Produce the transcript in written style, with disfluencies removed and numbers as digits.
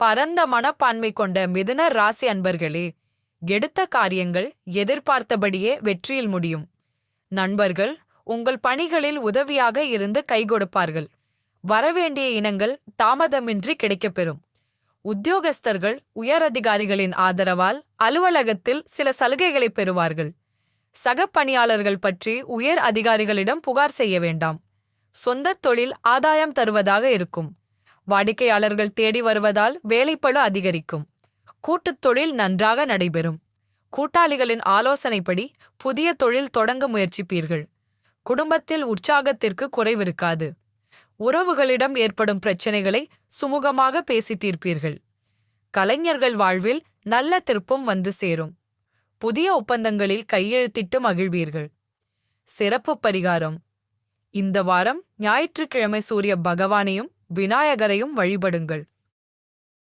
பரந்த மனப்பான்மை கொண்ட மிதுன ராசி அன்பர்களே, எடுத்த காரியங்கள் எதிர்பார்த்தபடியே வெற்றியில் முடியும். நண்பர்கள் உங்கள் பணிகளில் உதவியாக இருந்து கைகொடுப்பார்கள். வரவேண்டிய இனங்கள் தாமதமின்றி கிடைக்கப்பெறும். உத்தியோகஸ்தர்கள் உயரதிகாரிகளின் ஆதரவால் அலுவலகத்தில் சில சலுகைகளை பெறுவார்கள். சக பணியாளர்கள் பற்றி உயர் அதிகாரிகளிடம் புகார் செய்ய வேண்டாம். சொந்த தொழில் ஆதாயம் தருவதாக இருக்கும். வாடிக்கையாளர்கள் தேடி வருவதால் வேலைப்பளு அதிகரிக்கும். கூட்டுத் தொழில் நன்றாக நடைபெறும். கூட்டாளிகளின் ஆலோசனைப்படி புதிய தொழில் தொடங்க முயற்சிப்பீர்கள். குடும்பத்தில் உற்சாகத்திற்கு குறைவிருக்காது. உறவுகளிடம் ஏற்படும் பிரச்சனைகளை சுமூகமாக பேசி தீர்ப்பீர்கள். கலைஞர்கள் வாழ்வில் நல்ல திருப்பம் வந்து சேரும். புதிய ஒப்பந்தங்களில் கையெழுத்திட்டு மகிழ்வீர்கள். சிறப்பு பரிகாரம்: இந்த வாரம் ஞாயிற்றுக்கிழமை சூரிய பகவானையும் விநாயகரையும் வழிபடுங்கள்.